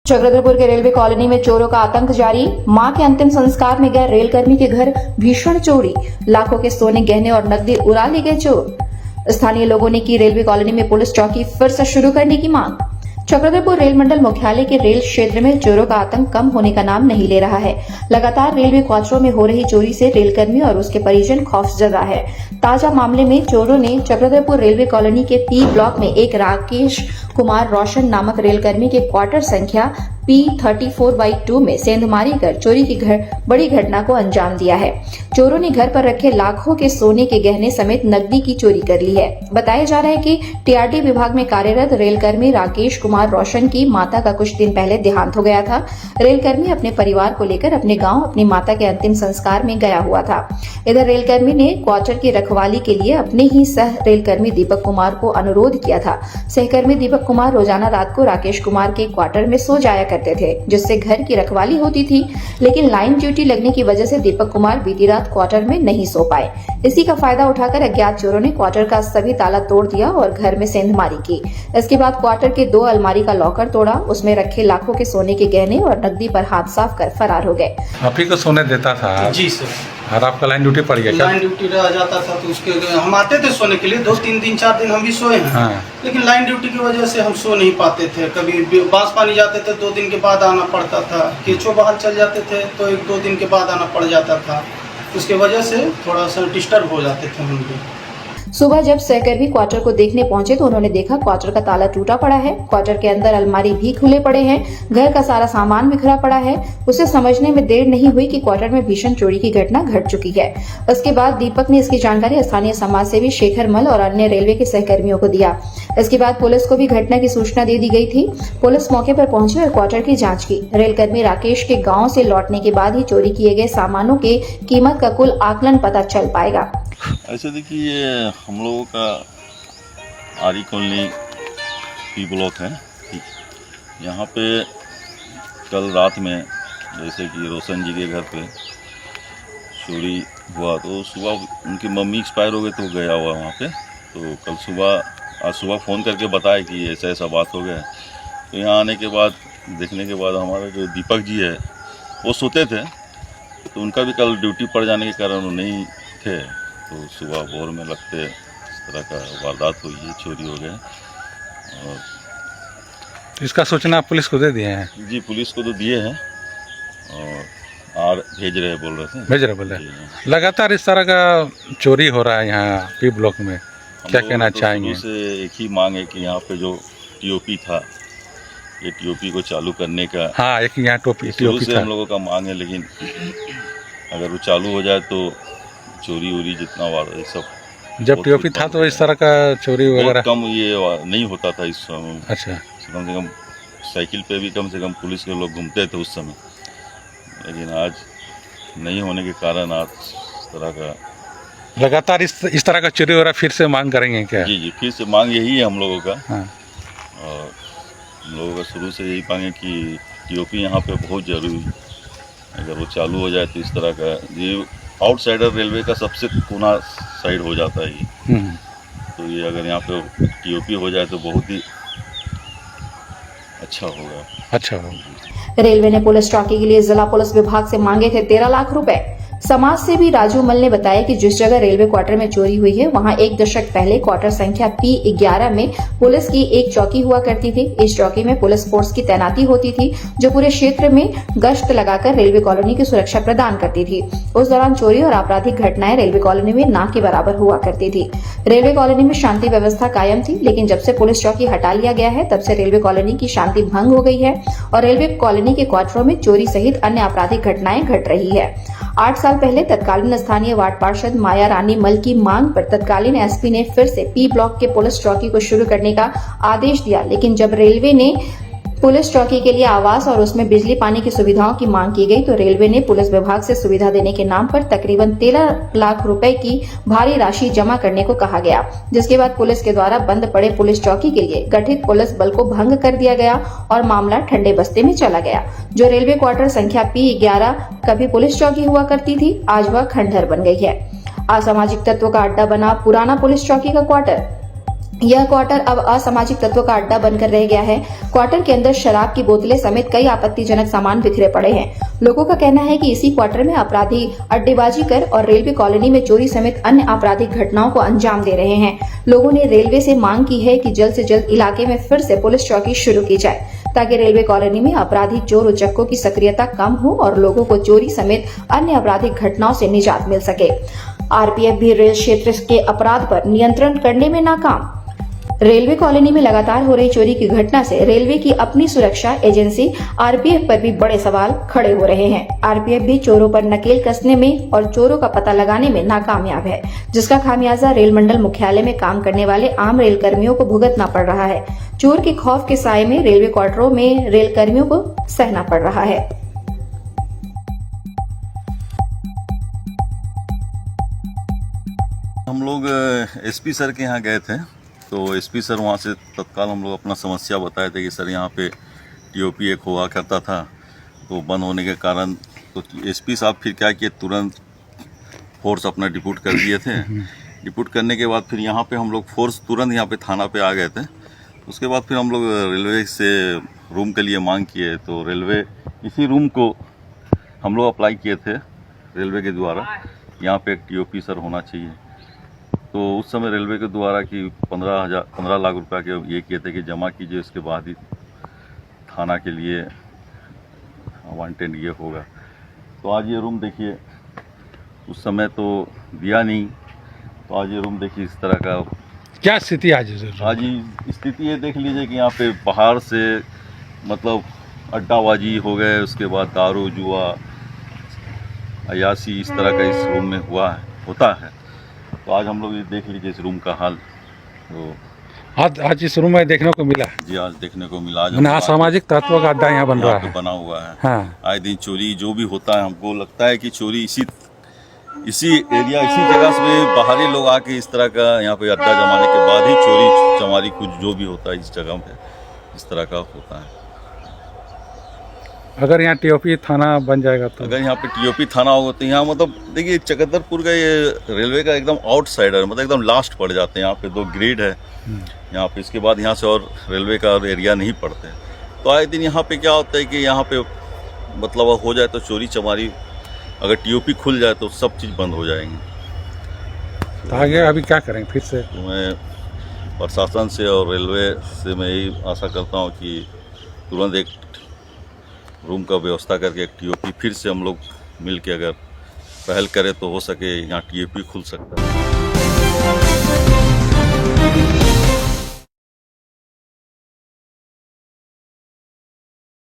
चक्रधरपुर के railway colony में चोरों का आतंक जारी। मां के अंतिम संस्कार में गए रेलकर्मी के घर भीषण चोरी, लाखों के सोने गहने और नकदी उड़ा ले गए चोर। स्थानीय लोगों ने की रेलवे कॉलोनी में पुलिस चौकी फिर से शुरू करने की मांग। चक्रधरपुर रेल मंडल मुख्यालय के रेल क्षेत्र में चोरों का आतंक कम होने का नाम नहीं ले रहा है। लगातार रेलवे क्वार्टरों में हो रही चोरी से रेलकर्मी और उसके परिजन खौफजदा है। ताजा मामले में चोरों ने चक्रधरपुर रेलवे कॉलोनी के पी ब्लॉक में एक राकेश कुमार रोशन नामक रेलकर्मी के क्वार्टर संख्या P34/2 में सेंधमारी कर चोरी की बड़ी घटना को अंजाम दिया है। चोरों ने घर पर रखे लाखों के सोने के गहने समेत नकदी की चोरी कर ली है। बताया जा रहा है कि टीआरटी विभाग में कार्यरत रेलकर्मी राकेश कुमार रोशन की माता का कुछ दिन पहले देहांत हो गया था। रेलकर्मी अपने परिवार को लेकर अपने गांव अपनी माता के अंतिम संस्कार में गया हुआ था। इधर रेलकर्मी ने क्वार्टर की रखवाली के लिए अपने ही सह रेलकर्मी दीपक कुमार को अनुरोध किया था। सहकर्मी दीपक कुमार रोजाना रात को राकेश कुमार के क्वार्टर में सो जाया करते थे, जिससे घर की रखवाली होती थी। लेकिन लाइन ड्यूटी लगने की वजह से दीपक कुमार बीती रात क्वार्टर में नहीं सो पाए। इसी का फायदा उठाकर अज्ञात चोरों ने क्वार्टर का सभी ताला तोड़ दिया और घर में सेंधमारी की। इसके बाद क्वार्टर के 2 अलमारी का लॉकर तोड़ा, उसमें रखे लाखों के सोने के गहने और नकदी पर हाथ साफ कर फरार हो गए। आप ही को सोने देता था? जी सर। और आपका लाइन ड्यूटी पड़ गया क्या? लाइन ड्यूटी रह जाता था तो उसके हम आते थे सोने के लिए, 2-3 दिन 4 दिन हम भी सोए हैं। हाँ। लेकिन लाइन ड्यूटी की वजह से हम सो नहीं पाते थे। कभी बांस पानी जाते थे 2 दिन के बाद आना पड़ता था। केचो बहाल चल जाते थे तो 1-2 दिन के बाद आना पड़ जाता था। उसके वजह से थोड़ा सा डिस्टर्ब हो जाते थे हम भी। सुबह जब सहकर्मी क्वार्टर को देखने पहुंचे तो उन्होंने देखा क्वार्टर का ताला टूटा पड़ा है। क्वार्टर के अंदर अलमारी भी खुले पड़े हैं, घर का सारा सामान बिखरा पड़ा है। उसे समझने में देर नहीं हुई कि क्वार्टर में भीषण चोरी की घटना घट चुकी है। उसके बाद दीपक ने इसकी जानकारी स्थानीय समाज सेवी शेखर मल और अन्य रेलवे के सहकर्मियों को दिया। इसके बाद पुलिस को भी घटना की सूचना दे दी गई थी। पुलिस मौके पर पहुंची और क्वार्टर की जाँच की। रेलकर्मी राकेश के गाँव से लौटने के बाद ही चोरी किए गए सामानों के कीमत का कुल आकलन पता चल पाएगा। ऐसे देखिए, ये हम लोगों का आरी कॉलोनी पी ब्लॉक है। यहाँ पे कल रात में जैसे कि रोशन जी के घर पे चोरी हुआ तो सुबह उनकी मम्मी एक्सपायर हो गए तो गया हुआ वहाँ पे। तो आज सुबह फ़ोन करके बताया कि ऐसा ऐसा बात हो गया। तो यहाँ आने के बाद देखने के बाद हमारे जो दीपक जी है वो सोते थे, तो उनका भी कल ड्यूटी पड़ जाने के कारण वो नहीं थे। तो सुबह भोर में लगते इस तरह का वारदात हुई है, चोरी हो गए। और इसका सूचना पुलिस को दे दिए हैं? जी, पुलिस को तो दिए हैं और भेज रहे बोल रहे थे। लगातार इस तरह का चोरी हो रहा है यहाँ पी ब्लॉक में, क्या कहना चाहेंगे? शुरू से एक ही मांग है कि यहाँ पे जो टीओपी था, ये टीओपी को चालू करने का। हाँ, एक यहाँ टीओपी था। हम लोगों का मांग है, लेकिन अगर वो चालू हो जाए तो चोरी वोरी जितना ये सब, जब टीओपी था तो इस तरह का चोरी वगैरह कम ये नहीं होता था इस समय। अच्छा। कम से कम साइकिल पे भी कम से कम पुलिस के लोग घूमते थे उस समय, लेकिन आज नहीं होने के कारण आज इस तरह का लगातार इस तरह का चोरी वगैरह फिर से मांग करेंगे क्या? जी, फिर से मांग यही है हम लोगों का। हाँ। और हम लोगों का शुरू से यही मांग है कि टीओपी यहाँ पे बहुत ज़रूरी है। अगर वो चालू हो जाए तो इस तरह का ये आउटसाइडर रेलवे का सबसे कोना साइड हो जाता है ये। तो ये अगर यहाँ पे टीओपी हो जाए तो बहुत ही अच्छा होगा। रेलवे ने पुलिस चौकी के लिए जिला पुलिस विभाग से मांगे थे 13 लाख रुपए। समाज सेवी राजू मल ने बताया कि जिस जगह रेलवे क्वार्टर में चोरी हुई है वहां 1 दशक पहले क्वार्टर संख्या P11 में पुलिस की एक चौकी हुआ करती थी। इस चौकी में पुलिस फोर्स की तैनाती होती थी, जो पूरे क्षेत्र में गश्त लगाकर रेलवे कॉलोनी की सुरक्षा प्रदान करती थी। उस दौरान चोरी और आपराधिक घटनाएं रेलवे कॉलोनी में ना के बराबर हुआ करती थी। रेलवे कॉलोनी में शांति व्यवस्था कायम थी, लेकिन जब से पुलिस चौकी हटा लिया गया है तब से रेलवे कॉलोनी की शांति भंग हो गई है और रेलवे कॉलोनी के क्वार्टरों में चोरी सहित अन्य आपराधिक घटनाएं घट रही है। 8 साल पहले तत्कालीन स्थानीय वार्ड पार्षद माया रानी मल की मांग पर तत्कालीन एसपी ने फिर से पी ब्लॉक के पुलिस चौकी को शुरू करने का आदेश दिया, लेकिन जब रेलवे ने पुलिस चौकी के लिए आवास और उसमें बिजली पानी की सुविधाओं की मांग की गई तो रेलवे ने पुलिस विभाग से सुविधा देने के नाम पर तकरीबन 13 लाख रुपए की भारी राशि जमा करने को कहा गया, जिसके बाद पुलिस के द्वारा बंद पड़े पुलिस चौकी के लिए गठित पुलिस बल को भंग कर दिया गया और मामला ठंडे बस्ते में चला गया। जो रेलवे क्वार्टर संख्या P11 कभी पुलिस चौकी हुआ करती थी, आज वह खंडहर बन गई है। असामाजिक तत्वों का अड्डा बना पुराना पुलिस चौकी का क्वार्टर। यह क्वार्टर अब असामाजिक तत्वों का अड्डा बनकर रह गया है। क्वार्टर के अंदर शराब की बोतलें समेत कई आपत्तिजनक सामान बिखरे पड़े हैं। लोगों का कहना है कि इसी क्वार्टर में अपराधी अड्डेबाजी कर और रेलवे कॉलोनी में चोरी समेत अन्य आपराधिक घटनाओं को अंजाम दे रहे हैं। लोगों ने रेलवे से मांग की है कि जल्द से जल्द इलाके में फिर से पुलिस चौकी शुरू की जाए, ताकि रेलवे कॉलोनी में अपराधी चोर उचक्कों की सक्रियता कम हो और लोगों को चोरी समेत अन्य आपराधिक घटनाओं से निजात मिल सके। आरपीएफ भी रेल क्षेत्र के अपराध पर नियंत्रण करने में नाकाम। रेलवे कॉलोनी में लगातार हो रही चोरी की घटना से रेलवे की अपनी सुरक्षा एजेंसी आरपीएफ पर भी बड़े सवाल खड़े हो रहे हैं। आरपीएफ भी चोरों पर नकेल कसने में और चोरों का पता लगाने में नाकामयाब है, जिसका खामियाजा रेल मंडल मुख्यालय में काम करने वाले आम रेल कर्मियों को भुगतना पड़ रहा है। चोर के खौफ के साए में रेलवे क्वार्टरों में रेल कर्मियों को सहना पड़ रहा है। हम लोग एसपी सर के यहाँ गए थे, तो एसपी सर वहाँ से तत्काल हम लोग अपना समस्या बताए थे कि सर यहाँ पे टीओपी एक हुआ करता था, तो बंद होने के कारण तो एसपी साहब फिर क्या किए, तुरंत फोर्स अपना डिप्यूट कर दिए थे। डिप्यूट करने के बाद फिर यहाँ पे हम लोग फोर्स तुरंत यहाँ पे थाना पे आ गए थे। उसके बाद फिर हम लोग रेलवे से रूम के लिए मांग किए, तो रेलवे इसी रूम को हम लोग अप्लाई किए थे रेलवे के द्वारा, यहाँ पे एक टीओपी सर होना चाहिए। तो उस समय रेलवे के द्वारा कि 15 लाख रुपया के ये किए थे कि जमा कीजिए, उसके बाद ही थाना के लिए वांटेड ये होगा। तो आज ये रूम देखिए, उस समय तो दिया नहीं, तो आज ये रूम देखिए इस तरह का। क्या स्थिति आज स्थिति ये देख लीजिए कि यहाँ पे बाहर से मतलब अड्डाबाजी हो गए, उसके बाद दारू जुआ अयासी इस तरह का इस रूम में होता है। तो आज हम लोग ये देख लीजिए इस रूम का हाल, तो आज इस रूम में देखने को मिला। जी आज देखने को मिला। असामाजिक तत्वों का अड्डा यहाँ बन रहा है, बना हुआ है। हाँ। आए दिन चोरी जो भी होता है, हमको लगता है कि चोरी इसी एरिया इसी जगह से बाहरी लोग आके इस तरह का यहाँ पे अड्डा जमाने के बाद ही चोरी चमारी कुछ जो भी होता है इस जगह पे इस तरह का होता है। अगर यहाँ टीओपी थाना बन जाएगा तो, अगर यहाँ पे टीओपी थाना होगा तो यहाँ मतलब देखिए चकंदरपुर का ये रेलवे का एकदम आउटसाइडर मतलब एकदम लास्ट पड़ जाते हैं। यहाँ पे 2 ग्रिड है यहाँ पे, इसके बाद यहाँ से और रेलवे का और एरिया नहीं पड़ते। तो आए दिन यहाँ पे क्या होता है कि यहाँ पे मतलब हो जाए तो चोरी चमारी, अगर टीओपी खुल जाए तो सब चीज़ बंद हो जाएंगी। तो आगे अभी क्या करेंगे फिर से? तो मैं प्रशासन से और रेलवे से मैं यही आशा करता हूँ कि तुरंत एक रूम का व्यवस्था करके एक टीओपी फिर से हम लोग मिल के अगर पहल करें तो हो सके यहाँ टीओपी खुल सकता है।